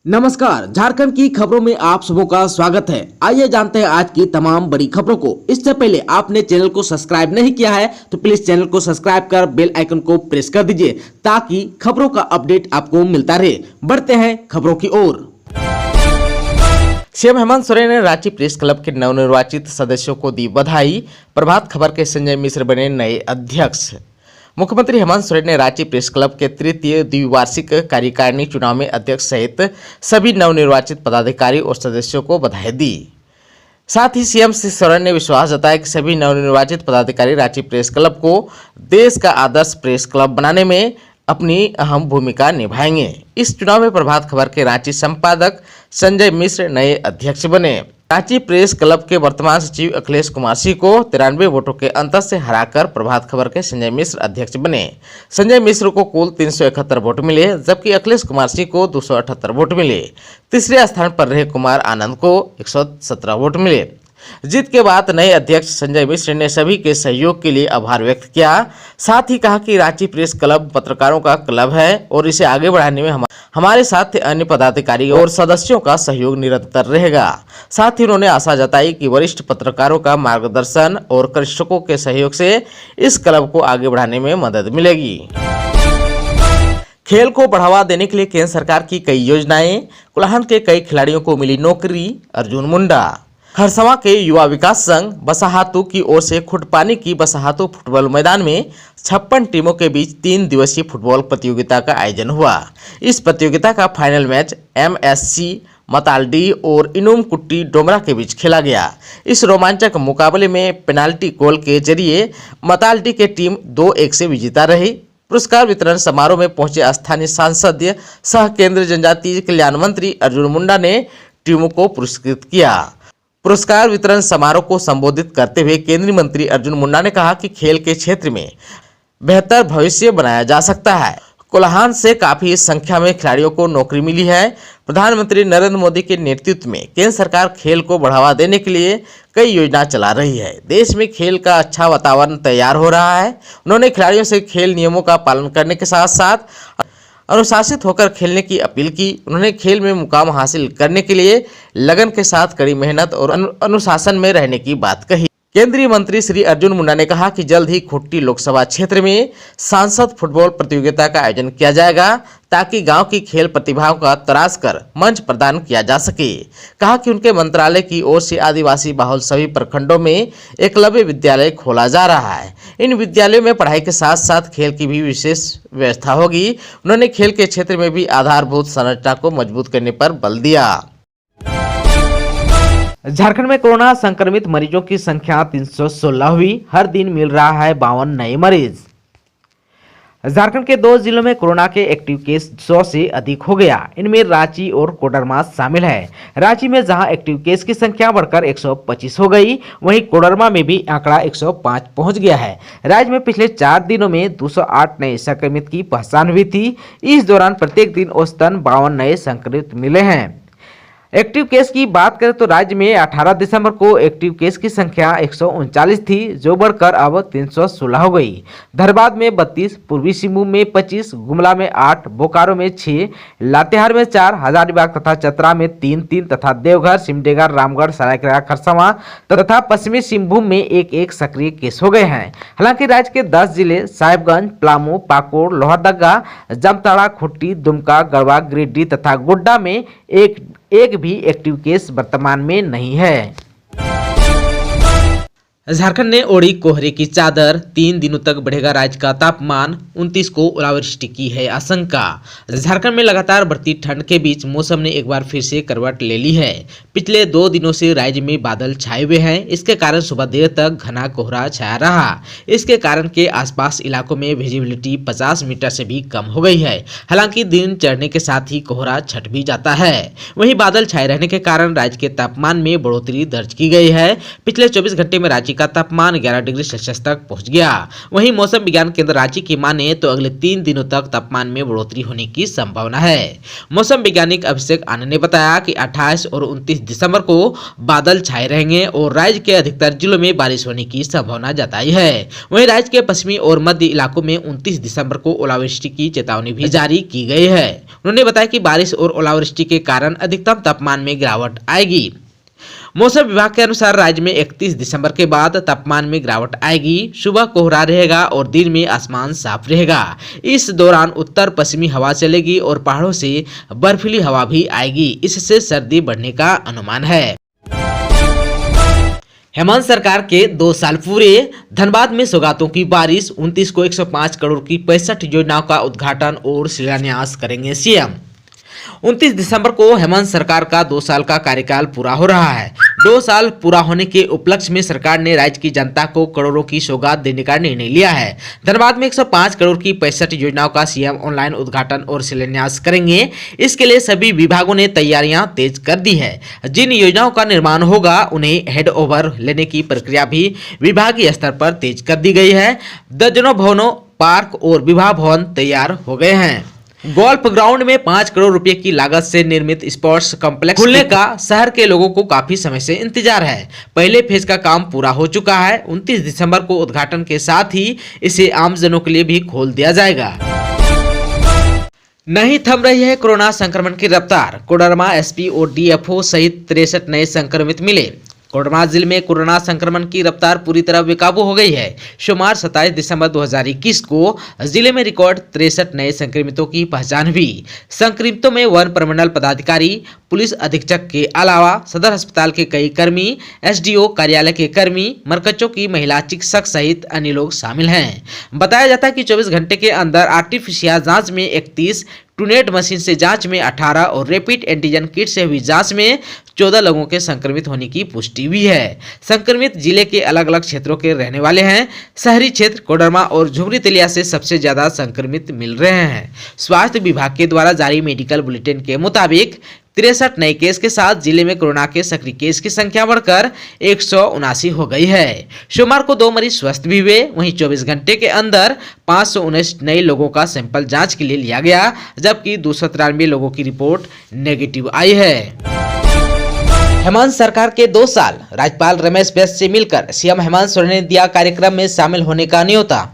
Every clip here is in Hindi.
नमस्कार, झारखंड की खबरों में आप सबों का स्वागत है। आइए जानते हैं आज की तमाम बड़ी खबरों को। इससे पहले आपने चैनल को सब्सक्राइब नहीं किया है तो प्लीज चैनल को सब्सक्राइब कर बेल आइकन को प्रेस कर दीजिए ताकि खबरों का अपडेट आपको मिलता रहे। बढ़ते हैं खबरों की ओर। सीएम हेमंत सोरेन ने रांची प्रेस क्लब के नवनिर्वाचित सदस्यों को दी बधाई। प्रभात खबर के संजय मिश्र बने नए अध्यक्ष। मुख्यमंत्री हेमंत सोरेन ने रांची प्रेस क्लब के तृतीय द्विवार्षिक कार्यकारिणी चुनाव में अध्यक्ष सहित सभी नवनिर्वाचित पदाधिकारी और सदस्यों को बधाई दी। साथ ही सीएम श्री सोरेन ने विश्वास जताया कि सभी नवनिर्वाचित पदाधिकारी रांची प्रेस क्लब को देश का आदर्श प्रेस क्लब बनाने में अपनी अहम भूमिका निभाएंगे। इस चुनाव में प्रभात खबर के रांची संपादक संजय मिश्र नए अध्यक्ष बने। रांची प्रेस क्लब के वर्तमान सचिव अखिलेश कुमार सिंह को 93 वोटों के अंतर से हराकर प्रभात खबर के संजय मिश्र अध्यक्ष बने। संजय मिश्र को कुल 371 वोट मिले, जबकि अखिलेश कुमार सिंह को 278 वोट मिले। तीसरे स्थान पर रहे कुमार आनंद को 117 वोट मिले। जीत के बाद नए अध्यक्ष संजय मिश्र ने सभी के सहयोग के लिए आभार व्यक्त किया। साथ ही कहा कि रांची प्रेस क्लब पत्रकारों का क्लब है और इसे आगे बढ़ाने में हमारे साथ अन्य पदाधिकारी और सदस्यों का सहयोग निरंतर रहेगा। साथ ही उन्होंने आशा जताई कि वरिष्ठ पत्रकारों का मार्गदर्शन और कृषकों के सहयोग से इस क्लब को आगे बढ़ाने में मदद मिलेगी। खेल को बढ़ावा देने के लिए केंद्र सरकार की कई योजनाएं। कोल्हान के कई खिलाड़ियों को मिली नौकरी। अर्जुन मुंडा। खरसवां के युवा विकास संघ बसाहातू की ओर से खुटपानी की बसाहातू फुटबॉल मैदान में 56 टीमों के बीच 3 दिवसीय फुटबॉल प्रतियोगिता का आयोजन हुआ। इस प्रतियोगिता का फाइनल मैच MSC मतालडी और इनुम कुट्टी डोमरा के बीच खेला गया। इस रोमांचक मुकाबले में पेनाल्टी गोल के जरिए मतालडी की टीम 2-1 से विजेता रही। पुरस्कार वितरण समारोह में पहुंचे स्थानीय सांसद सह केंद्रीय जनजातीय कल्याण मंत्री अर्जुन मुंडा ने टीमों को पुरस्कृत किया। पुरस्कार वितरण समारोह को संबोधित करते हुए केंद्रीय मंत्री अर्जुन मुंडा ने कहा कि खेल के क्षेत्र में बेहतर भविष्य बनाया जा सकता है। कोल्हान से काफी संख्या में खिलाड़ियों को नौकरी मिली है। प्रधानमंत्री नरेंद्र मोदी के नेतृत्व में केंद्र सरकार खेल को बढ़ावा देने के लिए कई योजना चला रही है। देश में खेल का अच्छा वातावरण तैयार हो रहा है। उन्होंने खिलाड़ियों से खेल नियमों का पालन करने के साथ साथ अनुशासित होकर खेलने की अपील की। उन्होंने खेल में मुकाम हासिल करने के लिए लगन के साथ कड़ी मेहनत और अनुशासन में रहने की बात कही। केंद्रीय मंत्री श्री अर्जुन मुंडा ने कहा कि जल्द ही खुट्टी लोकसभा क्षेत्र में सांसद फुटबॉल प्रतियोगिता का आयोजन किया जाएगा ताकि गांव की खेल प्रतिभाओं का तराश कर मंच प्रदान किया जा सके। कहा कि उनके मंत्रालय की ओर से आदिवासी बाहुल सभी प्रखंडों में एकलव्य विद्यालय खोला जा रहा है। इन विद्यालयों में पढ़ाई के साथ साथ खेल की भी विशेष व्यवस्था होगी। उन्होंने खेल के क्षेत्र में भी आधारभूत संरचना को मजबूत करने पर बल दिया। झारखंड में कोरोना संक्रमित मरीजों की संख्या 316 हुई। हर दिन मिल रहा है 52 नए मरीज। झारखंड के 2 जिलों में कोरोना के एक्टिव केस 100 से अधिक हो गया। इनमें रांची और कोडरमा शामिल है। रांची में जहां एक्टिव केस की संख्या बढ़कर 125 हो गई, वहीं कोडरमा में भी आंकड़ा 105 पहुंच गया है। राज्य में पिछले 4 दिनों में 208 नए संक्रमित की पहचान हुई थी। इस दौरान प्रत्येक दिन औसतन 52 नए संक्रमित मिले हैं। एक्टिव केस की बात करें तो राज्य में 18 दिसंबर को एक्टिव केस की संख्या 139 थी, जो बढ़कर अब 316 हो गई। धनबाद में 32, पूर्वी सिंहभूम में 25, गुमला में 8, बोकारो में 6, लातेहार में 4, हजारीबाग तथा चतरा में 3 तथा देवघर, सिमडेगा, रामगढ़, सरायकेला खरसावां तथा पश्चिमी सिंहभूम में 1 सक्रिय केस हो गए हैं। हालांकि राज्य के 10 जिले साहिबगंज, पलामू, पाकुड़, लोहरदगा, जामताड़ा, खूंटी, दुमका, गढ़वा, गिरिडीह तथा गोड्डा में एक भी एक्टिव केस वर्तमान में नहीं है। झारखंड ने ओढ़ी कोहरे की चादर। 3 दिनों तक बढ़ेगा राज्य का तापमान। 29 को ओलावृष्टि की है आशंका। झारखंड में लगातार बढ़ती ठंड के बीच मौसम ने एक बार फिर से करवट ले ली है। पिछले 2 दिनों से राज्य में बादल छाए हुए हैं। इसके कारण सुबह देर तक घना कोहरा छाया रहा। इसके कारण के आसपास इलाकों में विजिबिलिटी 50 मीटर से भी कम हो गई है। हालांकि दिन चढ़ने के साथ ही कोहरा छट भी जाता है। वहीं बादल छाए रहने के कारण राज्य के तापमान में बढ़ोतरी दर्ज की गई है। पिछले 24 घंटे में राज्य रांची का तापमान 11 डिग्री सेल्सियस तक पहुंच गया। वहीं मौसम विज्ञान केंद्र रांची की माने तो अगले 3 दिनों तक तापमान में बढ़ोतरी होने की संभावना है। मौसम वैज्ञानिक अभिषेक आनंद ने बताया कि 28 और 29 दिसंबर को बादल छाए रहेंगे और राज्य के अधिकतर जिलों में बारिश होने की संभावना जताई है। वहीं राज्य के पश्चिमी और मध्य इलाकों में 29 दिसंबर को ओलावृष्टि की चेतावनी भी जारी की गई है। उन्होंने बताया कि बारिश और ओलावृष्टि के कारण अधिकतम तापमान में गिरावट आएगी। मौसम विभाग के अनुसार राज्य में 31 दिसंबर के बाद तापमान में गिरावट आएगी। सुबह कोहरा रहेगा और दिन में आसमान साफ रहेगा। इस दौरान उत्तर पश्चिमी हवा चलेगी और पहाड़ों से बर्फीली हवा भी आएगी। इससे सर्दी बढ़ने का अनुमान है। हेमंत सरकार के 2 साल पूरे, धनबाद में सौगातों की बारिश। 29 को 105 करोड़ की 65 योजनाओं का उद्घाटन और शिलान्यास करेंगे सीएम। 29 दिसंबर को हेमंत सरकार का 2 साल का कार्यकाल पूरा हो रहा है। 2 साल पूरा होने के उपलक्ष्य में सरकार ने राज्य की जनता को करोड़ों की सौगात देने का निर्णय लिया है। धनबाद में 105 करोड़ की 65 योजनाओं का सीएम ऑनलाइन उद्घाटन और शिलान्यास करेंगे। इसके लिए सभी विभागों ने तैयारियां तेज कर दी है। जिन योजनाओं का निर्माण होगा उन्हें हैंड ओवर लेने की प्रक्रिया भी विभागीय स्तर पर तेज कर दी गई है। दर्जनों भवनों, पार्क और विवाह भवन तैयार हो गए हैं। गोल्फ ग्राउंड में 5 करोड़ रुपए की लागत से निर्मित स्पोर्ट्स कॉम्प्लेक्स खुलने का शहर के लोगों को काफी समय से इंतजार है। पहले फेज का काम पूरा हो चुका है। 29 दिसंबर को उद्घाटन के साथ ही इसे आमजनों के लिए भी खोल दिया जाएगा। नहीं थम रही है कोरोना संक्रमण की रफ्तार। कोडरमा एसपी और डीएफओ सहित 63 नए संक्रमित मिले। कोडरमा जिले में कोरोना संक्रमण की रफ्तार पूरी तरह बेकाबू हो गई है। सोमवार 27 दिसंबर 2021 को जिले में रिकॉर्ड 63 नए संक्रमितों की पहचान हुई। संक्रमितों में वन प्रमंडल पदाधिकारी, पुलिस अधीक्षक के अलावा सदर अस्पताल के कई कर्मी, एसडीओ कार्यालय के कर्मी, मरकच्चों की महिला चिकित्सक सहित अन्य लोग शामिल हैं। बताया जाता है कि 24 घंटे के अंदर आरटीपीसीआर जांच में 31, ट्रूनेट मशीन से जांच में 18 और रैपिड एंटीजन किट से हुई जांच में 14 लोगों के संक्रमित होने की पुष्टि हुई है। संक्रमित जिले के अलग अलग क्षेत्रों के रहने वाले हैं। शहरी क्षेत्र कोडरमा और झुमरी तिलिया से सबसे ज्यादा संक्रमित मिल रहे हैं। स्वास्थ्य विभाग के द्वारा जारी मेडिकल बुलेटिन के मुताबिक 63 नए केस के साथ जिले में कोरोना के सक्रिय केस की संख्या बढ़कर 179 हो गई है। सोमवार को 2 मरीज स्वस्थ भी हुए। वहीं 24 घंटे के अंदर 519 नए लोगों का सैंपल जांच के लिए लिया गया, जबकि 293 लोगों की रिपोर्ट नेगेटिव आई है। हेमंत सरकार के 2 साल, राज्यपाल रमेश बैस से मिलकर सीएम हेमंत सोरेन ने दिया कार्यक्रम में शामिल होने का न्योता।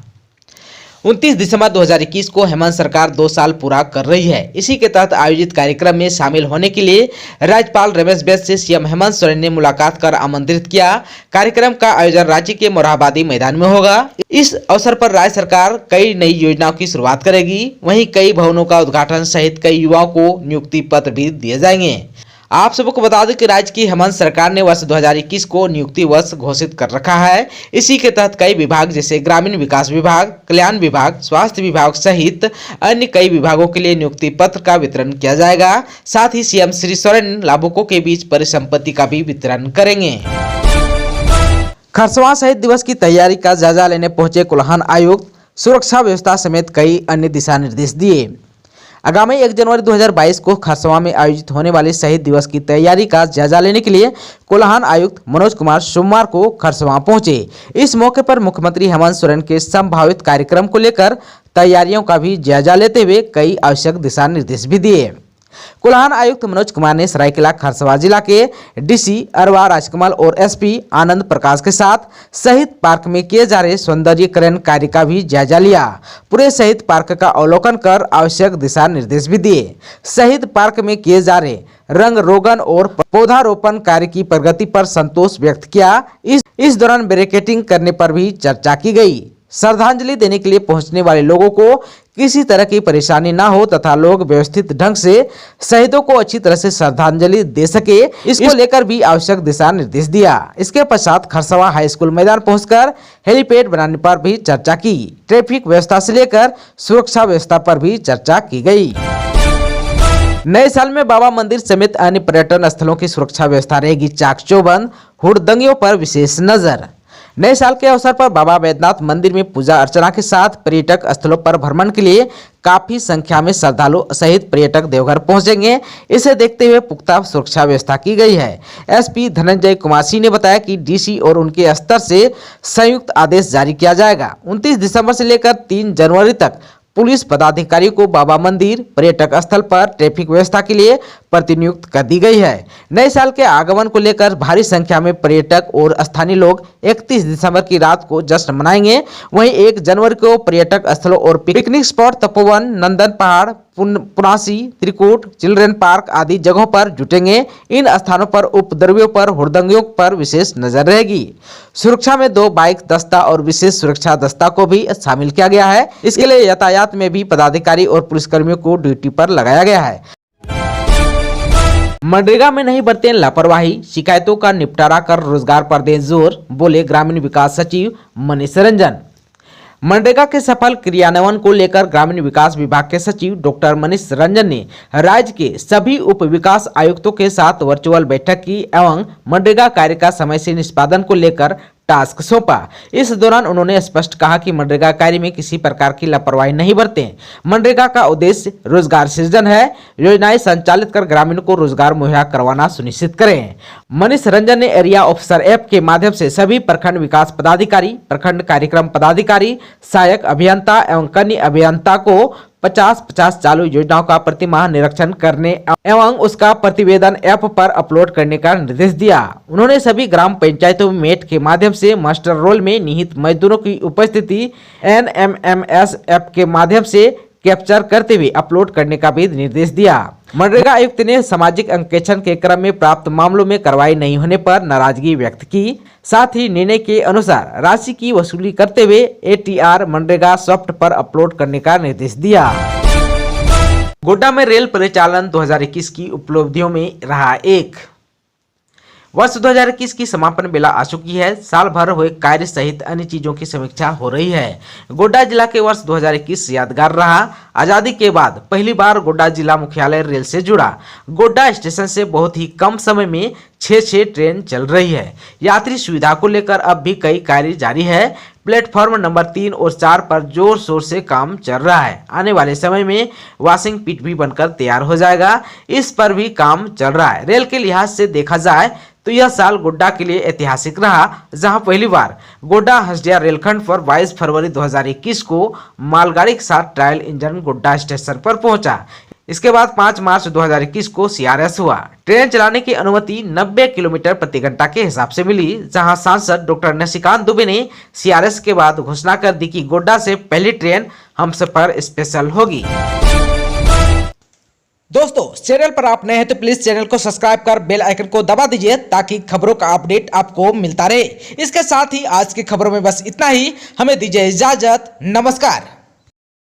29 दिसंबर 2021 को हेमंत सरकार 2 साल पूरा कर रही है। इसी के तहत आयोजित कार्यक्रम में शामिल होने के लिए राज्यपाल रमेश बैस से सीएम हेमंत सोरेन ने मुलाकात कर आमंत्रित किया। कार्यक्रम का आयोजन रांची के मोरहाबादी मैदान में होगा। इस अवसर पर राज्य सरकार कई नई योजनाओं की शुरुआत करेगी। वहीं कई भवनों का उद्घाटन सहित कई युवाओं को नियुक्ति पत्र भी दिए जाएंगे। आप सबको बता दें कि राज्य की हेमंत सरकार ने वर्ष 2021 को नियुक्ति वर्ष घोषित कर रखा है। इसी के तहत कई विभाग जैसे ग्रामीण विकास विभाग, कल्याण विभाग, स्वास्थ्य विभाग सहित अन्य कई विभागों के लिए नियुक्ति पत्र का वितरण किया जाएगा। साथ ही सीएम श्री सोरेन लाभुकों के बीच परिसंपत्ति का भी वितरण करेंगे। खरसवां शहीद दिवस की तैयारी का जायजा लेने पहुंचे कोल्हान आयुक्त, सुरक्षा व्यवस्था समेत कई अन्य दिशा निर्देश दिए। आगामी 1 जनवरी 2022 को खरसवां में आयोजित होने वाले शहीद दिवस की तैयारी का जायजा लेने के लिए कोल्हान आयुक्त मनोज कुमार सोमवार को खरसवां पहुंचे। इस मौके पर मुख्यमंत्री हेमंत सोरेन के संभावित कार्यक्रम को लेकर तैयारियों का भी जायजा लेते हुए कई आवश्यक दिशा निर्देश भी दिए। कोल्हान आयुक्त मनोज कुमार ने सरायकेला खरसवां जिला के डीसी अरवा राजकमल और एसपी आनंद प्रकाश के साथ शहीद पार्क में किए जा रहे सौंदर्यीकरण कार्य का भी जायजा लिया। पूरे शहीद पार्क का अवलोकन कर आवश्यक दिशा निर्देश भी दिए। शहीद पार्क में किए जा रहे रंग रोगन और पौधारोपण कार्य की प्रगति पर संतोष व्यक्त किया। इस दौरान बैरिकेडिंग करने पर भी चर्चा की गई। श्रद्धांजलि देने के लिए पहुंचने वाले लोगों को किसी तरह की परेशानी ना हो तथा लोग व्यवस्थित ढंग से शहीदों को अच्छी तरह से श्रद्धांजलि दे सके, इसको लेकर भी आवश्यक दिशा निर्देश दिया। इसके पश्चात खरसवां हाई स्कूल मैदान पहुंचकर हेलीपैड बनाने पर भी चर्चा की। ट्रैफिक व्यवस्था से लेकर सुरक्षा व्यवस्था पर भी चर्चा की गई। नए साल में बाबा मंदिर समेत अन्य पर्यटन स्थलों की सुरक्षा व्यवस्था रहेगी चाक चौबंद, हुड़दंगियों पर विशेष नजर। नए साल के अवसर पर बाबा बैद्यनाथ मंदिर में पूजा अर्चना के साथ पर्यटक स्थलों पर भ्रमण के लिए काफी संख्या में श्रद्धालु सहित पर्यटक देवघर पहुंचेंगे। इसे देखते हुए पुख्ता सुरक्षा व्यवस्था की गई है। एसपी धनंजय कुमार सिंह ने बताया कि डीसी और उनके स्तर से संयुक्त आदेश जारी किया जाएगा। 29 दिसंबर से लेकर 3 जनवरी तक पुलिस पदाधिकारियों को बाबा मंदिर पर्यटक स्थल पर ट्रैफिक व्यवस्था के लिए प्रतिनियुक्त कर दी गई है। नए साल के आगमन को लेकर भारी संख्या में पर्यटक और स्थानीय लोग 31 दिसंबर की रात को जश्न मनाएंगे। वहीं 1 जनवरी को पर्यटक स्थलों और पिकनिक स्पॉट तपोवन, नंदन पहाड़, पुनासी, त्रिकूट, चिल्ड्रन पार्क आदि जगहों पर जुटेंगे। इन स्थानों पर उपद्रवियों पर हुड़दंगियों पर विशेष नजर रहेगी। सुरक्षा में 2 बाइक दस्ता और विशेष सुरक्षा दस्ता को भी शामिल किया गया है। इसके लिए यातायात में भी पदाधिकारी और पुलिसकर्मियों को ड्यूटी पर लगाया गया है। मनरेगा में नहीं बरतें लापरवाही, शिकायतों का निपटारा कर रोजगार पर दें जोर, बोले ग्रामीण विकास सचिव मनीष रंजन। मनरेगा के सफल क्रियान्वयन को लेकर ग्रामीण विकास विभाग के सचिव डॉक्टर मनीष रंजन ने राज्य के सभी उप विकास आयुक्तों के साथ वर्चुअल बैठक की एवं मनरेगा कार्य का समय से निष्पादन को लेकर टास्क सौंपा। इस दौरान उन्होंने स्पष्ट कहा कि मनरेगा कार्य में किसी प्रकार की लापरवाही नहीं बरतें। मनरेगा का उद्देश्य रोजगार सृजन है। योजनाएं संचालित कर ग्रामीणों को रोजगार मुहैया करवाना सुनिश्चित करें। मनीष रंजन ने एरिया ऑफिसर ऐप के माध्यम से सभी प्रखंड विकास पदाधिकारी, प्रखंड कार्यक्रम पदाधिकारी, सहायक अभियंता एवं कन्या अभियंता को 50-50 चालू योजनाओं का प्रतिमाह निरीक्षण करने एवं उसका प्रतिवेदन ऐप पर अपलोड करने का निर्देश दिया। उन्होंने सभी ग्राम पंचायतों में मेट के माध्यम से मास्टर रोल में निहित मजदूरों की उपस्थिति NMMS ऐप के माध्यम से कैप्चर करते हुए अपलोड करने का भी निर्देश दिया। मनरेगा आयुक्त ने सामाजिक अंकेक्षण के क्रम में प्राप्त मामलों में कार्रवाई नहीं होने पर नाराजगी व्यक्त की। साथ ही निर्णय के अनुसार राशि की वसूली करते हुए ATR मनरेगा सॉफ्ट पर अपलोड करने का निर्देश दिया। गोड्डा में रेल परिचालन 2021 की उपलब्धियों में रहा एक। वर्ष 2021 की समापन बेला आ चुकी है। साल भर हुए कार्य सहित अन्य चीजों की समीक्षा हो रही है। गोड्डा जिला के वर्ष 2021 यादगार रहा। आजादी के बाद पहली बार गोड्डा जिला मुख्यालय रेल से जुड़ा। गोड्डा स्टेशन से बहुत ही कम समय में 6 ट्रेन चल रही है। यात्री सुविधा को लेकर अब भी कई कार्य जारी है। प्लेटफॉर्म नंबर 3 और 4 पर जोर शोर से काम चल रहा है। आने वाले समय में वॉशिंग पिट भी बनकर तैयार हो जाएगा। इस पर भी काम चल रहा है। रेल के लिहाज से देखा जाए तो यह साल गोड्डा के लिए ऐतिहासिक रहा, जहां पहली बार गोड्डा हसदिया रेलखंड पर 22 फरवरी 2021 को मालगाड़ी के साथ ट्रायल इंजन गोड्डा स्टेशन पर पहुंचा। इसके बाद 5 मार्च 2021 को CRS हुआ। ट्रेन चलाने की अनुमति 90 किलोमीटर प्रति घंटा के हिसाब से मिली, जहां सांसद डॉक्टर निशिकांत दुबे ने CRS के बाद घोषणा कर दी कि गोड्डा से पहली ट्रेन हमसफर स्पेशल होगी। दोस्तों, चैनल पर आप नए हैं तो प्लीज चैनल को सब्सक्राइब कर बेल आइकन को दबा दीजिए ताकि खबरों का अपडेट आपको मिलता रहे। इसके साथ ही आज की खबरों में बस इतना ही। हमें दीजिए इजाजत। नमस्कार।